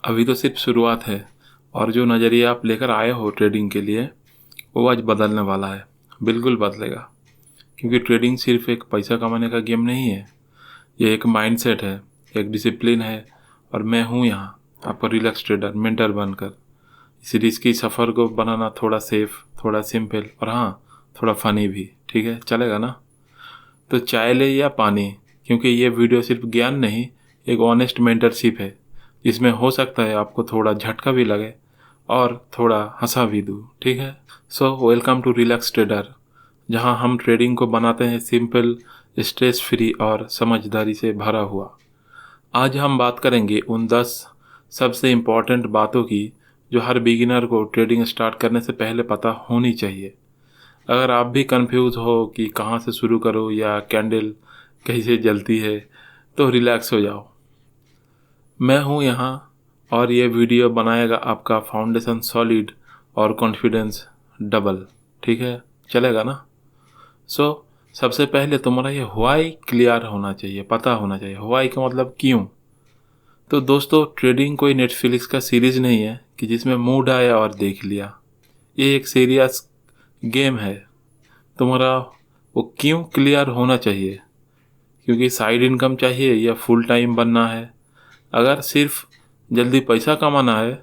अभी तो सिर्फ शुरुआत है और जो नज़रिया आप लेकर आए हो ट्रेडिंग के लिए वो आज बदलने वाला है। बिल्कुल बदलेगा, क्योंकि ट्रेडिंग सिर्फ एक पैसा कमाने का गेम नहीं है। ये एक माइंडसेट है, एक डिसिप्लिन है। और मैं हूँ यहाँ आपको रिलैक्स ट्रेडर मेंटर बनकर इस रिस्की सफ़र को बनाना थोड़ा सेफ, थोड़ा सिंपल और हाँ, थोड़ा फ़नी भी। ठीक है, चलेगा ना? तो चाय ले या पानी, क्योंकि ये वीडियो सिर्फ ज्ञान नहीं, एक ऑनेस्ट मेंटरशिप है जिसमें हो सकता है आपको थोड़ा झटका भी लगे और थोड़ा हंसा भी दूँ। ठीक है, so welcome to relax trader, जहां हम ट्रेडिंग को बनाते हैं सिंपल, स्ट्रेस फ्री और समझदारी से भरा हुआ। आज हम बात करेंगे उन 10 सबसे इम्पॉर्टेंट बातों की जो हर बिगिनर को ट्रेडिंग स्टार्ट करने से पहले पता होनी चाहिए। अगर आप भी कंफ्यूज हो कि कहाँ से शुरू करो या कैंडल कैसे जलती है, तो रिलैक्स हो जाओ। मैं हूँ यहाँ और ये वीडियो बनाएगा आपका फाउंडेशन सॉलिड और कॉन्फिडेंस डबल। ठीक है, चलेगा ना? सबसे पहले तुम्हारा ये व्हाई क्लियर होना चाहिए, पता होना चाहिए। व्हाई का मतलब क्यों। तो दोस्तों, ट्रेडिंग कोई नेटफ्लिक्स का सीरीज नहीं है कि जिसमें मूड आया और देख लिया। ये एक सीरियस गेम है। तुम्हारा वो क्यों क्लियर होना चाहिए, क्योंकि साइड इनकम चाहिए या फुल टाइम बनना है। अगर सिर्फ जल्दी पैसा कमाना है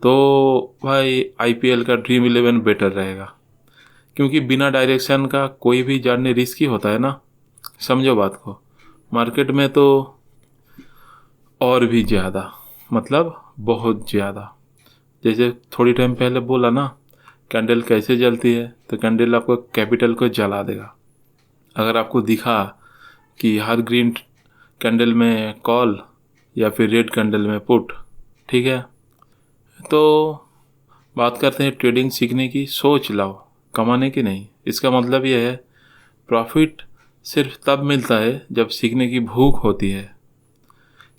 तो भाई आईपीएल का ड्रीम 11 बेटर रहेगा, क्योंकि बिना डायरेक्शन का कोई भी जर्नी रिस्की होता है ना। समझो बात को। मार्केट में तो और भी ज़्यादा, मतलब बहुत ज़्यादा। जैसे थोड़ी टाइम पहले बोला ना, कैंडल कैसे जलती है, तो कैंडल आपको कैपिटल को जला देगा। अगर आपको दिखा कि हर ग्रीन कैंडल में कॉल या फिर रेड कैंडल में पुट, ठीक है, तो बात करते हैं ट्रेडिंग सीखने की। सोच लाओ, कमाने की नहीं। इसका मतलब यह है, प्रॉफिट सिर्फ तब मिलता है जब सीखने की भूख होती है।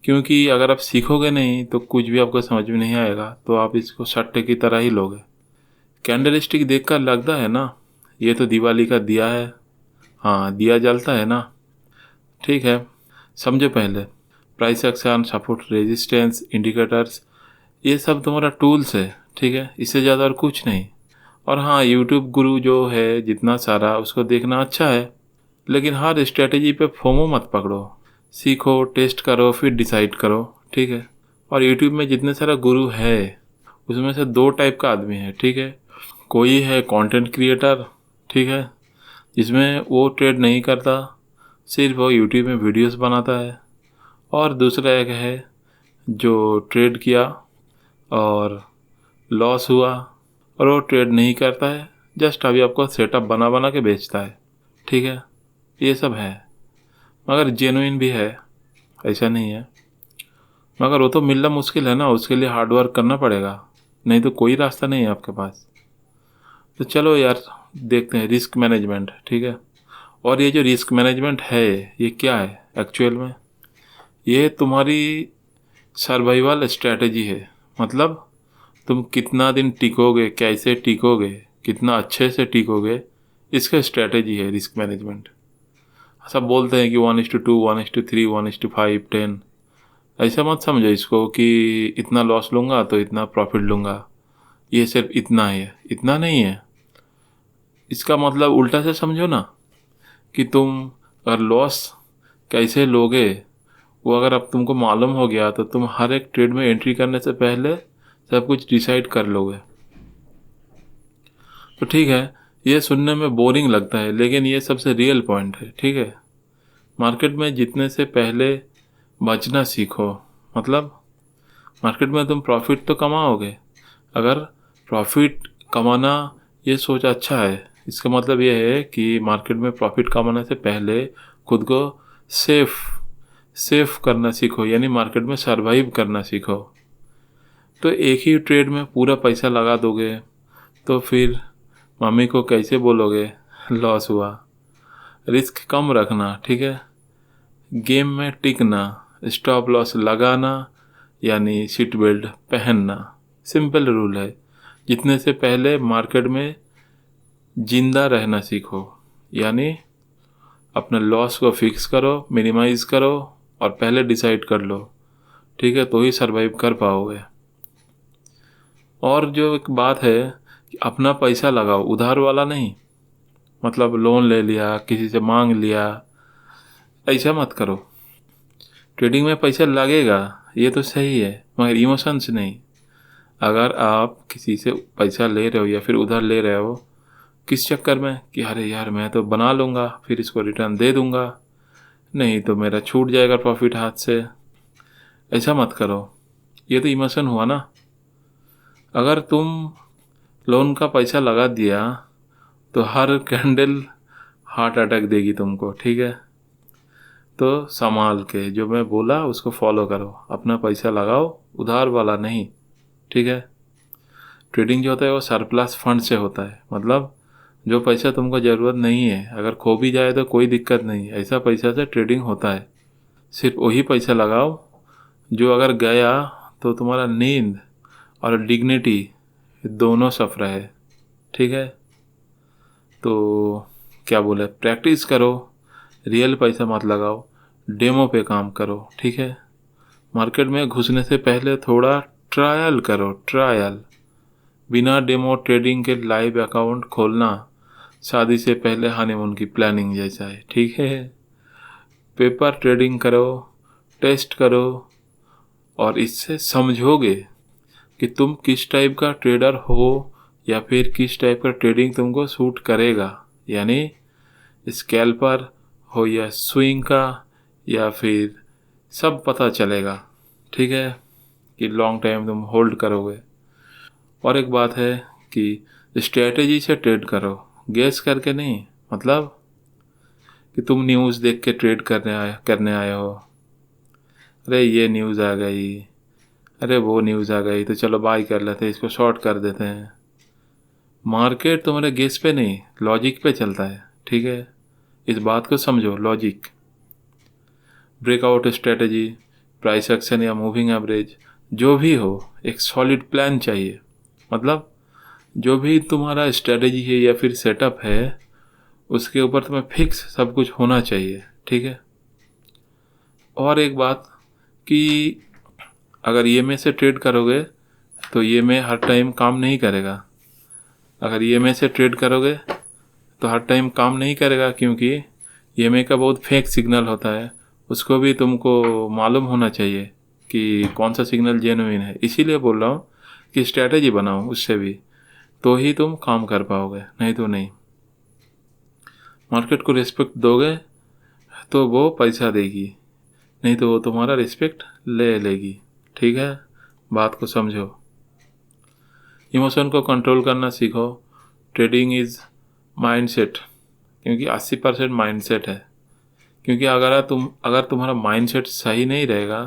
क्योंकि अगर आप सीखोगे नहीं तो कुछ भी आपको समझ में नहीं आएगा, तो आप इसको सट्टे की तरह ही लोगे। कैंडल स्टिक देख कर लगता है ना, ये तो दिवाली का दिया है। हाँ, दिया जलता है ना। ठीक है, समझो पहले। Price action, support, resistance, indicators, ये सब तुम्हारा टूल्स है। ठीक है, इससे ज़्यादा और कुछ नहीं। और हाँ, यूट्यूब गुरु जो है जितना सारा, उसको देखना अच्छा है, लेकिन हर स्ट्रेटेजी पे फोमो मत पकड़ो। सीखो, टेस्ट करो, फिर डिसाइड करो। ठीक है। और यूट्यूब में जितने सारा गुरु है उसमें से दो टाइप का आदमी है। ठीक है, कोई है कंटेंट क्रिएटर, ठीक है, जिसमें वो ट्रेड नहीं करता, सिर्फ वो यूट्यूब में वीडियोस बनाता है। और दूसरा एक है जो ट्रेड किया और लॉस हुआ और वो ट्रेड नहीं करता है, जस्ट अभी आपको सेटअप बना बना के बेचता है। ठीक है, ये सब है, मगर जेन्युइन भी है, ऐसा नहीं है। मगर वो तो मिलना मुश्किल है ना, उसके लिए हार्ड वर्क करना पड़ेगा, नहीं तो कोई रास्ता नहीं है आपके पास। तो चलो यार, देखते हैं रिस्क मैनेजमेंट। ठीक है, और ये जो रिस्क मैनेजमेंट है ये क्या है एक्चुअल में? ये तुम्हारी सर्वाइवल स्ट्रेटजी है। मतलब तुम कितना दिन टिकोगे, कैसे टिकोगे, कितना अच्छे से टिकोगे, इसका स्ट्रेटजी है रिस्क मैनेजमेंट। सब बोलते हैं कि 1:2, 1:3, 1:5, 10। ऐसा मत समझो इसको कि इतना लॉस लूँगा तो इतना प्रॉफिट लूँगा, ये सिर्फ इतना ही है। इतना नहीं है। इसका मतलब उल्टा से समझो ना, कि तुम अगर लॉस कैसे लोगे वो अगर अब तुमको मालूम हो गया, तो तुम हर एक ट्रेड में एंट्री करने से पहले सब कुछ डिसाइड कर लोगे। तो ठीक है, ये सुनने में बोरिंग लगता है, लेकिन ये सबसे रियल पॉइंट है। ठीक है, मार्केट में जीतने से पहले बचना सीखो। मतलब मार्केट में तुम प्रॉफिट तो कमाओगे। अगर प्रॉफिट कमाना ये सोच अच्छा है, इसका मतलब ये है कि मार्केट में प्रॉफिट कमाने से पहले खुद को सेफ करना सीखो, यानी मार्केट में सरवाइव करना सीखो। तो एक ही ट्रेड में पूरा पैसा लगा दोगे तो फिर मम्मी को कैसे बोलोगे लॉस हुआ। रिस्क कम रखना, ठीक है, गेम में टिकना, स्टॉप लॉस लगाना, यानी सीट बेल्ट पहनना। सिंपल रूल है। जितने से पहले मार्केट में जिंदा रहना सीखो, यानी अपने लॉस को फिक्स करो, मिनिमाइज करो और पहले डिसाइड कर लो। ठीक है, तो ही सरवाइव कर पाओगे। और जो एक बात है कि अपना पैसा लगाओ, उधार वाला नहीं। मतलब लोन ले लिया, किसी से मांग लिया, ऐसा मत करो। ट्रेडिंग में पैसा लगेगा, ये तो सही है, मगर इमोशंस नहीं। अगर आप किसी से पैसा ले रहे हो या फिर उधार ले रहे हो, किस चक्कर में कि अरे यार मैं तो बना लूँगा, फिर इसको रिटर्न दे दूँगा, नहीं तो मेरा छूट जाएगा प्रॉफिट हाथ से, ऐसा मत करो। ये तो इमोशन हुआ ना। अगर तुम लोन का पैसा लगा दिया तो हर कैंडल हार्ट अटैक देगी तुमको, ठीक है। तो संभाल के, जो मैं बोला उसको फॉलो करो, अपना पैसा लगाओ, उधार वाला नहीं, ठीक है। ट्रेडिंग जो होता है वो सरप्लस फंड से होता है, मतलब जो पैसा तुमको ज़रूरत नहीं है, अगर खो भी जाए तो कोई दिक्कत नहीं, ऐसा पैसा से ट्रेडिंग होता है। सिर्फ वही पैसा लगाओ जो अगर गया तो तुम्हारा नींद और डिग्निटी दोनों सफ़र है, ठीक है। तो क्या बोले, प्रैक्टिस करो, रियल पैसा मत लगाओ, डेमो पे काम करो, ठीक है। मार्केट में घुसने से पहले थोड़ा ट्रायल करो, ट्रायल। बिना डेमो ट्रेडिंग के लाइव अकाउंट खोलना शादी से पहले हनीमून की प्लानिंग जैसा है, ठीक है। पेपर ट्रेडिंग करो, टेस्ट करो, और इससे समझोगे कि तुम किस टाइप का ट्रेडर हो या फिर किस टाइप का ट्रेडिंग तुमको सूट करेगा। यानी स्कैल्पर हो या स्विंग का, या फिर सब पता चलेगा, ठीक है, कि लॉन्ग टाइम तुम होल्ड करोगे। और एक बात है कि स्ट्रेटेजी से ट्रेड करो, गेस करके नहीं। मतलब कि तुम न्यूज़ देख के ट्रेड करने आए हो, अरे ये न्यूज़ आ गई, अरे वो न्यूज़ आ गई, तो चलो बाय कर लेते हैं, इसको शॉर्ट कर देते हैं। मार्केट तुम्हारे गेस पे नहीं, लॉजिक पे चलता है, ठीक है। इस बात को समझो, logic. Breakout strategy, price action या मूविंग एवरेज, जो भी हो, एक सॉलिड प्लान चाहिए। मतलब जो भी तुम्हारा स्ट्रेटजी है या फिर सेटअप है, उसके ऊपर तुम्हें फिक्स सब कुछ होना चाहिए, ठीक है। और एक बात कि अगर ये में से ट्रेड करोगे तो ये में हर टाइम काम नहीं करेगा। अगर ये में से ट्रेड करोगे तो हर टाइम काम नहीं करेगा, क्योंकि ये में का बहुत फेक सिग्नल होता है, उसको भी तुमको मालूम होना चाहिए कि कौन सा सिग्नल जेन्युइन है। इसीलिए बोल रहा हूँ कि स्ट्रैटेजी बनाओ, उससे भी तो ही तुम काम कर पाओगे, नहीं तो नहीं। मार्केट को रिस्पेक्ट दोगे तो वो पैसा देगी, नहीं तो वो तुम्हारा रिस्पेक्ट ले लेगी, ठीक है। बात को समझो, इमोशन को कंट्रोल करना सीखो। ट्रेडिंग इज़ माइंडसेट, क्योंकि 80% माइंडसेट है। क्योंकि अगर तुम्हारा माइंडसेट सही नहीं रहेगा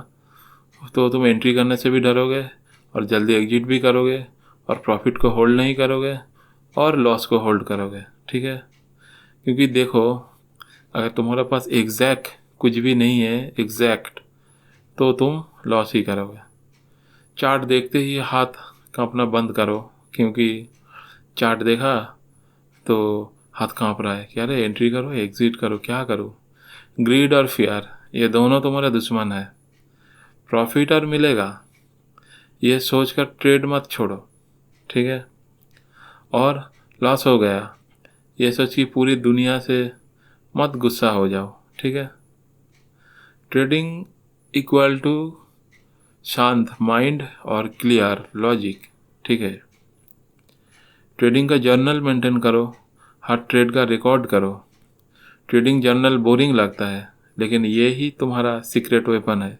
तो तुम एंट्री करने से भी डरोगे, और जल्दी एग्जिट भी करोगे, और प्रॉफिट को होल्ड नहीं करोगे, और लॉस को होल्ड करोगे, ठीक है। क्योंकि देखो, अगर तुम्हारे पास एग्जैक्ट कुछ भी नहीं है, एग्जैक्ट, तो तुम लॉस ही करोगे। चार्ट देखते ही हाथ कांपना बंद करो, क्योंकि चार्ट देखा तो हाथ कांप रहा है कि अरे एंट्री करो, एग्जिट करो, क्या करो। ग्रीड और फियर, ये दोनों तुम्हारे दुश्मन है। प्रॉफिट और मिलेगा ये सोचकर ट्रेड मत छोड़ो, ठीक है। और लॉस हो गया ये सोच कि पूरी दुनिया से मत गुस्सा हो जाओ, ठीक है। ट्रेडिंग इक्वल टू शांत माइंड और क्लियर लॉजिक, ठीक है। ट्रेडिंग का जर्नल मेंटेन करो, हर ट्रेड का रिकॉर्ड करो। ट्रेडिंग जर्नल बोरिंग लगता है, लेकिन ये ही तुम्हारा सीक्रेट वेपन है,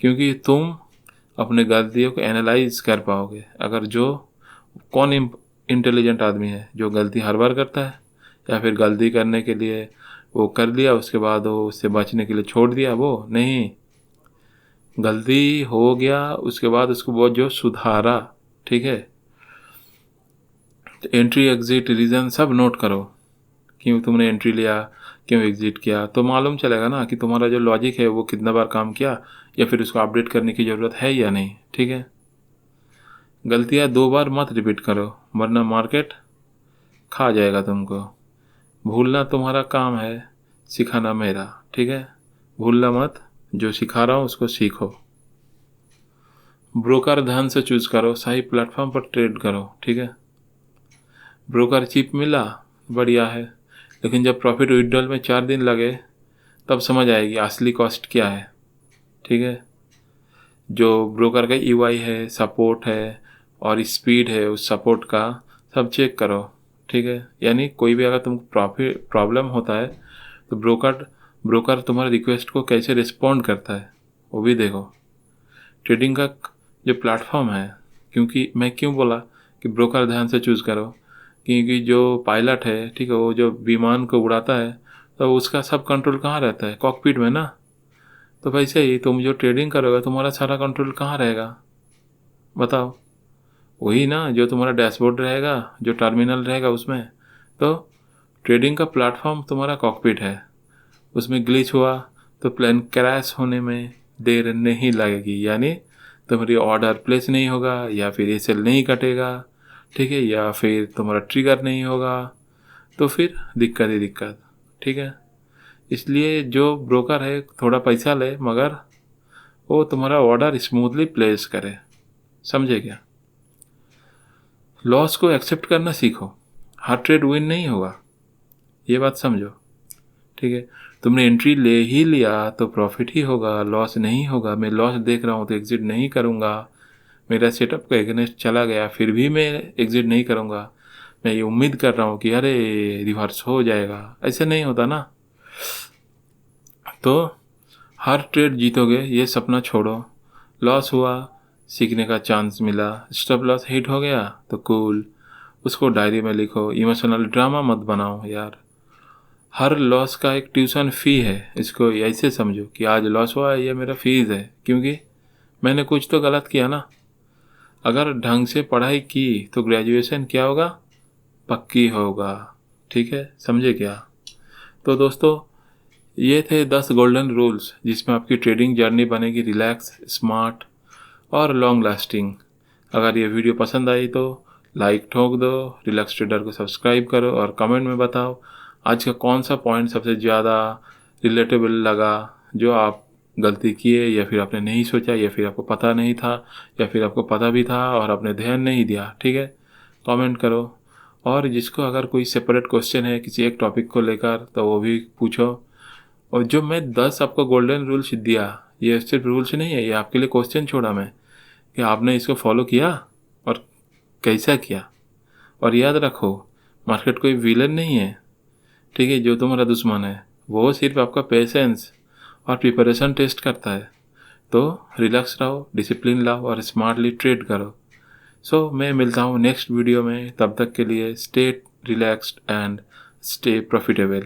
क्योंकि तुम अपने गलतियों को एनालाइज कर पाओगे। अगर कौन इंटेलिजेंट आदमी है जो गलती हर बार करता है, या फिर गलती करने के लिए वो कर लिया, उसके बाद वो उससे बचने के लिए छोड़ दिया, वो नहीं। गलती हो गया उसके बाद उसको बहुत जो सुधारा, ठीक है। तो एंट्री एग्जिट रीज़न सब नोट करो, क्यों तुमने एंट्री लिया, क्यों एग्जिट किया, तो मालूम चलेगा ना कि तुम्हारा जो लॉजिक है वो कितना बार काम किया, या फिर उसको अपडेट करने की ज़रूरत है या नहीं, ठीक है। गलतियाँ 2 बार मत रिपीट करो, वरना मार्केट खा जाएगा तुमको। भूलना तुम्हारा काम है, सिखाना मेरा, ठीक है। भूलना मत, जो सिखा रहा हूँ उसको सीखो। ब्रोकर ध्यान से चूज़ करो, सही प्लेटफॉर्म पर ट्रेड करो, ठीक है। ब्रोकर चीप मिला बढ़िया है, लेकिन जब प्रॉफिट विड्रॉल में 4 दिन लगे तब समझ आएगी असली कॉस्ट क्या है, ठीक है। जो ब्रोकर का ईवाई है, सपोर्ट है और स्पीड है उस सपोर्ट का, सब चेक करो, ठीक है। यानी कोई भी अगर तुमको प्रॉब्लम होता है तो ब्रोकर तुम्हारे रिक्वेस्ट को कैसे रिस्पॉन्ड करता है वो भी देखो। ट्रेडिंग का जो प्लेटफॉर्म है, क्योंकि मैं क्यों बोला कि ब्रोकर ध्यान से चूज़ करो, क्योंकि जो पायलट है, ठीक है, वो जो विमान को उड़ाता है तो उसका सब कंट्रोल कहाँ रहता है, कॉकपिट में ना। तो वैसे ही तुम जो ट्रेडिंग करोगे तुम्हारा सारा कंट्रोल कहाँ रहेगा बताओ, वही ना जो तुम्हारा डैशबोर्ड रहेगा, जो टर्मिनल रहेगा उसमें। तो ट्रेडिंग का प्लेटफॉर्म तुम्हारा कॉकपिट है, उसमें ग्लिच हुआ तो प्लेन क्रैश होने में देर नहीं लगेगी, यानी तुम्हारी ऑर्डर प्लेस नहीं होगा या फिर ये सेल नहीं कटेगा, ठीक है, या फिर तुम्हारा ट्रिगर नहीं होगा, तो फिर दिक्कत ही दिक्कत, ठीक है। इसलिए जो ब्रोकर है थोड़ा पैसा ले मगर वो तुम्हारा ऑर्डर स्मूथली प्लेस करे, समझे क्या। लॉस को एक्सेप्ट करना सीखो, हर ट्रेड विन नहीं होगा, ये बात समझो, ठीक है। तुमने एंट्री ले ही लिया तो प्रॉफिट ही होगा, लॉस नहीं होगा। मैं लॉस देख रहा हूँ तो एग्जिट नहीं करूँगा, मेरा सेटअप का एगेंस्ट चला गया फिर भी मैं एग्जिट नहीं करूँगा, मैं ये उम्मीद कर रहा हूँ कि अरे रिवर्स हो जाएगा, ऐसे नहीं होता ना। तो हर ट्रेड जीतोगे ये सपना छोड़ो, लॉस हुआ सीखने का चांस मिला, स्टॉप लॉस हिट हो गया तो कूल, उसको डायरी में लिखो, इमोशनल ड्रामा मत बनाओ यार। हर लॉस का एक ट्यूशन फ़ी है, इसको ऐसे समझो कि आज लॉस हुआ है ये मेरा फीस है, क्योंकि मैंने कुछ तो गलत किया ना। अगर ढंग से पढ़ाई की तो ग्रेजुएशन क्या होगा, पक्की होगा, ठीक है, समझे क्या। तो दोस्तों ये थे 10 गोल्डन रूल्स जिसमें आपकी ट्रेडिंग जर्नी बनेगी रिलैक्स, स्मार्ट और लॉन्ग लास्टिंग। अगर ये वीडियो पसंद आई तो लाइक ठोक दो, रिलैक्स ट्रेडर को सब्सक्राइब करो और कमेंट में बताओ आज का कौन सा पॉइंट सबसे ज़्यादा रिलेटेबल लगा, जो आप गलती किए या फिर आपने नहीं सोचा या फिर आपको पता नहीं था या फिर आपको पता भी था और आपने ध्यान नहीं दिया, ठीक है, कमेंट करो। और जिसको अगर कोई सेपरेट क्वेश्चन है किसी एक टॉपिक को लेकर तो वो भी पूछो। और जो मैं 10 आपको गोल्डन रूल्स दिया ये सिर्फ रूल्स नहीं है, ये आपके लिए क्वेश्चन छोड़ा मैं कि आपने इसको फॉलो किया और कैसा किया। और याद रखो मार्केट कोई विलन नहीं है, ठीक है, जो तुम्हारा दुश्मन है वो सिर्फ आपका पेशेंस और प्रिपरेशन टेस्ट करता है। तो रिलैक्स रहो, डिसिप्लिन लाओ और स्मार्टली ट्रेड करो। सो मैं मिलता हूँ नेक्स्ट वीडियो में, तब तक के लिए stay relaxed and stay profitable.